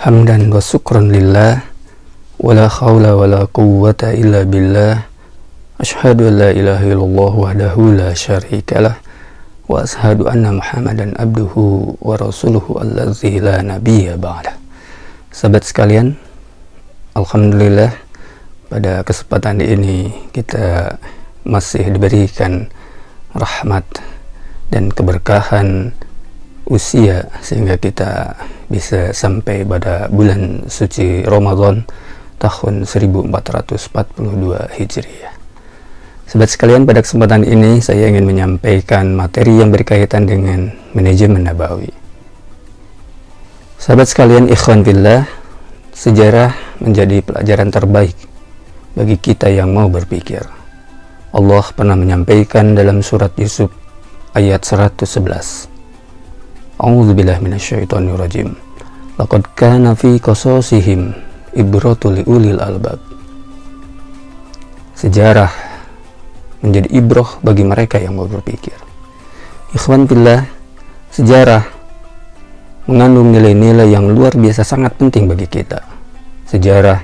Hamdan wa syukran lillah, wala khawla wala quwwata illa billah. Ashhadu an la ilaha illallah wahdahu la syarikalah, wa ashhadu anna Muhammadan abduhu wa rasuluhu allazi la nabiyya ba'dah. Sahabat sekalian, alhamdulillah pada kesempatan ini kita masih diberikan rahmat dan keberkahan usia sehingga kita bisa sampai pada bulan suci Ramadan tahun 1442 Hijriah. Sahabat sekalian, pada kesempatan ini saya ingin menyampaikan materi yang berkaitan dengan manajemen nabawi. Sahabat sekalian, ikhwan fillah, sejarah menjadi pelajaran terbaik bagi kita yang mau berpikir. Allah pernah menyampaikan dalam surat Yusuf ayat 111. A'udzubillahi minasyaitonirrajim. Laqad kana fi qasasihim ibratul liulil albab. Sejarah menjadi ibroh bagi mereka yang mau berpikir. Ikhwan fillah, sejarah mengandung nilai-nilai yang luar biasa sangat penting bagi kita. Sejarah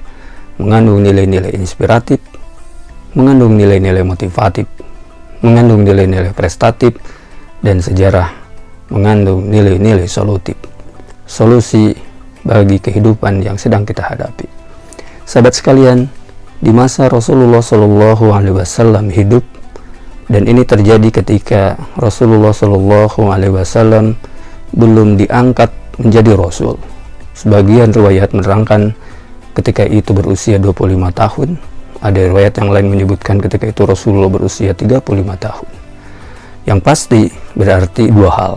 mengandung nilai-nilai inspiratif, mengandung nilai-nilai motivatif, mengandung nilai-nilai prestatif, dan sejarah mengandung nilai-nilai solusi bagi kehidupan yang sedang kita hadapi. Sahabat sekalian, di masa Rasulullah SAW hidup, dan ini terjadi ketika Rasulullah SAW belum diangkat menjadi Rasul. Sebagian riwayat menerangkan ketika itu berusia 25 tahun. Ada riwayat yang lain menyebutkan ketika itu Rasulullah berusia 35 tahun. Yang pasti berarti dua hal.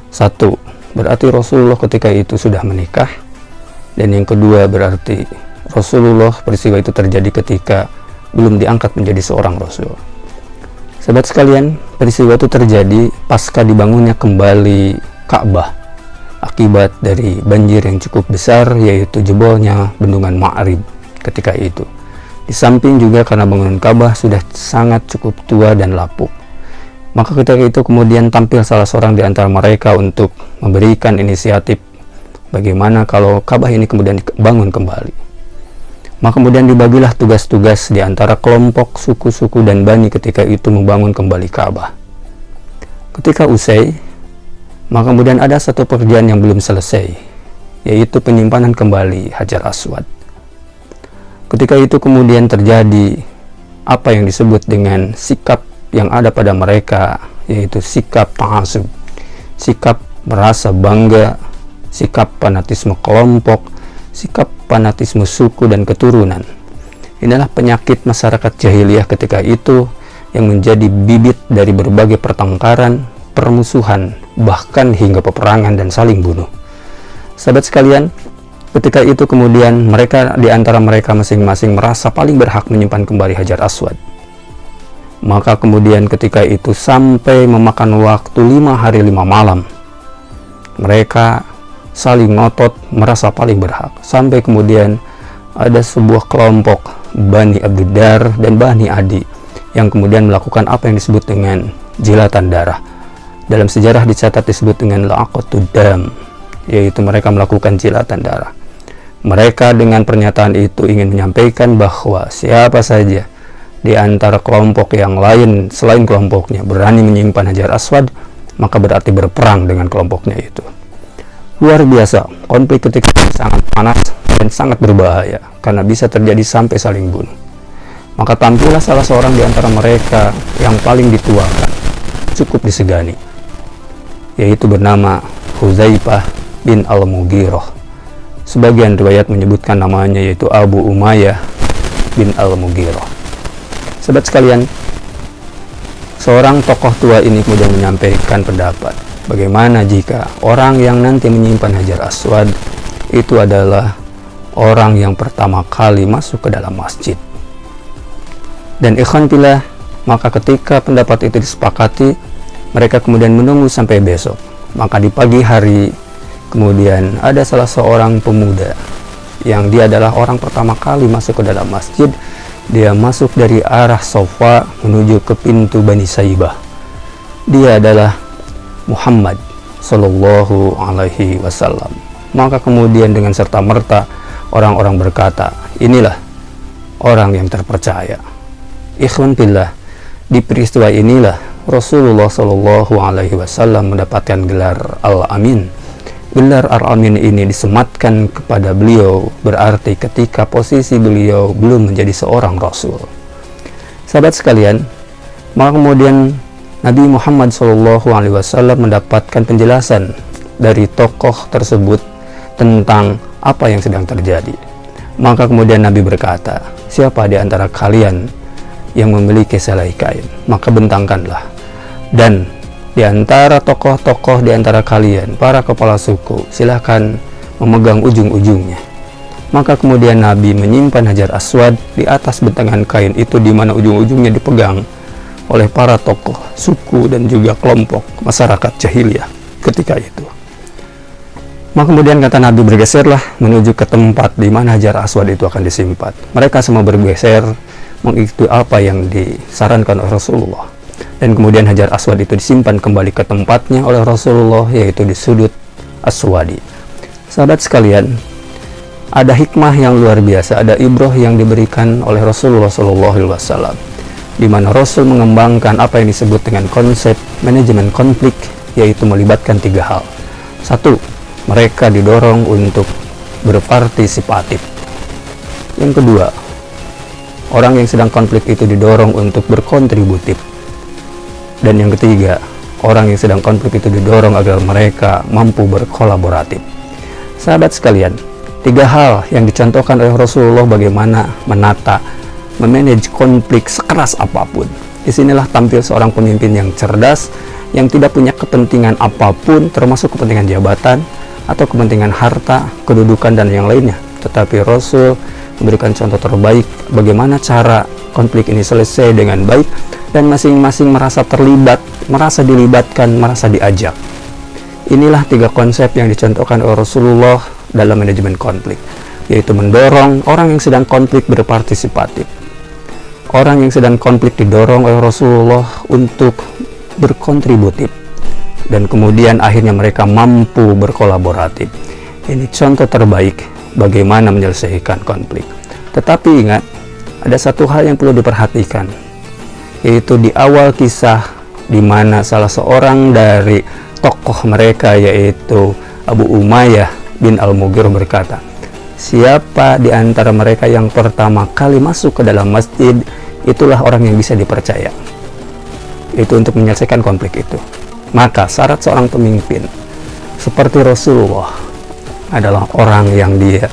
Satu, berarti Rasulullah ketika itu sudah menikah. Dan yang kedua berarti Rasulullah, peristiwa itu terjadi ketika belum diangkat menjadi seorang Rasul. Sahabat sekalian, peristiwa itu terjadi pasca dibangunnya kembali Ka'bah akibat dari banjir yang cukup besar, yaitu jebolnya bendungan Ma'rib ketika itu. Di samping juga karena bangunan Ka'bah sudah sangat cukup tua dan lapuk. Maka ketika itu kemudian tampil salah seorang di antara mereka untuk memberikan inisiatif bagaimana kalau Ka'bah ini kemudian dibangun kembali. Maka kemudian dibagilah tugas-tugas di antara kelompok suku-suku dan bani ketika itu membangun kembali Ka'bah. Ketika usai, maka kemudian ada satu pekerjaan yang belum selesai, yaitu penyimpanan kembali Hajar Aswad. Ketika itu kemudian terjadi apa yang disebut dengan sikap yang ada pada mereka, yaitu sikap ta'assub, sikap merasa bangga, sikap fanatisme kelompok, sikap fanatisme suku dan keturunan. Inilah penyakit masyarakat jahiliyah ketika itu yang menjadi bibit dari berbagai pertengkaran, permusuhan, bahkan hingga peperangan dan saling bunuh. Sahabat sekalian, ketika itu kemudian mereka di antara mereka masing-masing merasa paling berhak menyimpan kembali Hajar Aswad. Maka kemudian ketika itu sampai memakan waktu 5 hari 5 malam, mereka saling ngotot merasa paling berhak, sampai kemudian ada sebuah kelompok Bani Abdiddar dan Bani Adi yang kemudian melakukan apa yang disebut dengan jilatan darah. Dalam sejarah dicatat disebut dengan la'aqatud dam, yaitu mereka melakukan jilatan darah. Mereka dengan pernyataan itu ingin menyampaikan bahwa siapa saja di antara kelompok yang lain selain kelompoknya berani menyimpan Hajar Aswad, maka berarti berperang dengan kelompoknya itu. Luar biasa, konflik ketika itu sangat panas dan sangat berbahaya karena bisa terjadi sampai saling bunuh. Maka tampillah salah seorang di antara mereka yang paling dituakan, cukup disegani, yaitu bernama Hudzaifah bin Al-Mughirah. Sebagian riwayat menyebutkan namanya yaitu Abu Umayyah bin Al-Mughirah. Sahabat sekalian, seorang tokoh tua ini kemudian menyampaikan pendapat, bagaimana jika orang yang nanti menyimpan Hajar Aswad itu adalah orang yang pertama kali masuk ke dalam masjid. Dan ikhwan fillah, maka ketika pendapat itu disepakati, mereka kemudian menunggu sampai besok. Maka di pagi hari kemudian ada salah seorang pemuda yang dia adalah orang pertama kali masuk ke dalam masjid. Dia masuk dari arah Safa menuju ke pintu Bani Saibah. Dia adalah Muhammad Sallallahu Alaihi Wasallam. Maka kemudian dengan serta-merta orang-orang berkata, inilah orang yang terpercaya. Ikhwan fillah, di peristiwa inilah Rasulullah Shallallahu Alaihi Wasallam mendapatkan gelar Al-Amin. Gelar Al-Amin ini disematkan kepada beliau berarti ketika posisi beliau belum menjadi seorang Rasul. Sahabat sekalian, maka kemudian Nabi Muhammad SAW mendapatkan penjelasan dari tokoh tersebut tentang apa yang sedang terjadi. Maka kemudian Nabi berkata, siapa di antara kalian yang memiliki selai kain, maka bentangkanlah. Dan di antara tokoh-tokoh di antara kalian, para kepala suku, silahkan memegang ujung-ujungnya. Maka kemudian Nabi menyimpan Hajar Aswad di atas bentangan kain itu, di mana ujung-ujungnya dipegang oleh para tokoh suku dan juga kelompok masyarakat jahiliyah ketika itu. Maka kemudian kata Nabi, bergeserlah menuju ke tempat di mana Hajar Aswad itu akan disimpan. Mereka semua bergeser mengikuti apa yang disarankan oleh Rasulullah. Dan kemudian Hajar Aswad itu disimpan kembali ke tempatnya oleh Rasulullah, yaitu di sudut Aswadi. Sahabat sekalian, ada hikmah yang luar biasa, ada ibrah yang diberikan oleh Rasulullah SAW, di mana Rasul mengembangkan apa yang disebut dengan konsep manajemen konflik, yaitu melibatkan 3 hal. 1. Mereka didorong untuk berpartisipatif. Yang kedua, orang yang sedang konflik itu didorong untuk berkontributif. Dan yang ketiga, orang yang sedang konflik itu didorong agar mereka mampu berkolaboratif. Sahabat sekalian, 3 hal yang dicontohkan oleh Rasulullah bagaimana menata, memanage konflik sekeras apapun. Disinilah tampil seorang pemimpin yang cerdas, yang tidak punya kepentingan apapun, termasuk kepentingan jabatan atau kepentingan harta, kedudukan, dan yang lainnya. Tetapi Rasul memberikan contoh terbaik bagaimana cara konflik ini selesai dengan baik, dan masing-masing merasa terlibat, merasa dilibatkan, merasa diajak. Inilah 3 konsep yang dicontohkan oleh Rasulullah dalam manajemen konflik, yaitu mendorong orang yang sedang konflik berpartisipatif. Orang yang sedang konflik didorong oleh Rasulullah untuk berkontributif, dan kemudian akhirnya mereka mampu berkolaboratif. Ini contoh terbaik bagaimana menyelesaikan konflik. Tetapi ingat, ada satu hal yang perlu diperhatikan, yaitu di awal kisah di mana salah seorang dari tokoh mereka, yaitu Abu Umayyah bin Al-Mughirah berkata, siapa di antara mereka yang pertama kali masuk ke dalam masjid, itulah orang yang bisa dipercaya. Itu untuk menyelesaikan konflik itu. Maka syarat seorang pemimpin seperti Rasulullah adalah orang yang dia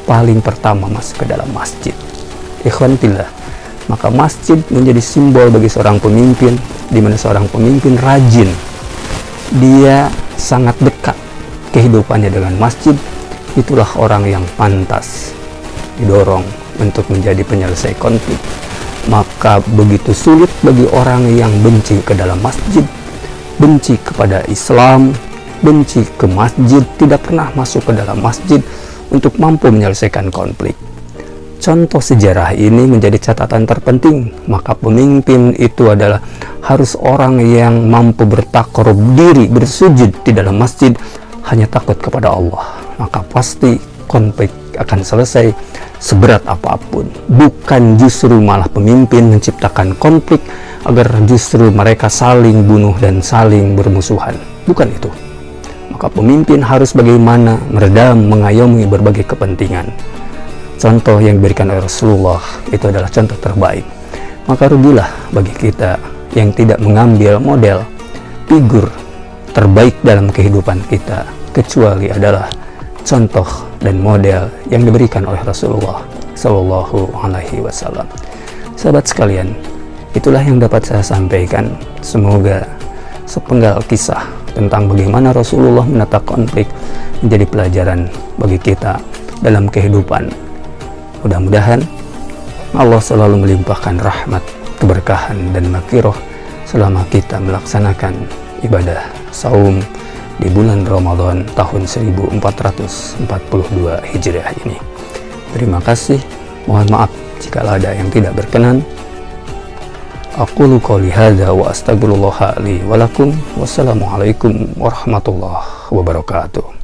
paling pertama masuk ke dalam masjid. Ikhwan fillah, maka masjid menjadi simbol bagi seorang pemimpin, di mana seorang pemimpin rajin, dia sangat dekat kehidupannya dengan masjid. Itulah orang yang pantas didorong untuk menjadi penyelesai konflik. Maka begitu sulit bagi orang yang benci ke dalam masjid, benci kepada Islam, benci ke masjid, tidak pernah masuk ke dalam masjid untuk mampu menyelesaikan konflik. Contoh sejarah ini menjadi catatan terpenting. Maka pemimpin itu adalah harus orang yang mampu bertakarrub diri, bersujud di dalam masjid, hanya takut kepada Allah. Maka pasti konflik akan selesai seberat apapun. Bukan justru malah pemimpin menciptakan konflik agar justru mereka saling bunuh dan saling bermusuhan. Bukan itu. Maka pemimpin harus bagaimana meredam, mengayomi berbagai kepentingan. Contoh yang diberikan oleh Rasulullah itu adalah contoh terbaik. Maka rugilah bagi kita yang tidak mengambil model figur terbaik dalam kehidupan kita, kecuali adalah contoh dan model yang diberikan oleh Rasulullah Sallallahu Alaihi Wasallam. Sahabat sekalian, itulah yang dapat saya sampaikan. Semoga sepenggal kisah tentang bagaimana Rasulullah menata konflik menjadi pelajaran bagi kita dalam kehidupan. Mudah-mudahan Allah selalu melimpahkan rahmat, keberkahan, dan maghfirah selama kita melaksanakan ibadah saum di bulan Ramadan tahun 1442 Hijriah ini. Terima kasih. Mohon maaf jika ada yang tidak berkenan. Aqulu qouli hadza wa astaghfirullah li wa lakum. Wassalamualaikum warahmatullahi wabarakatuh.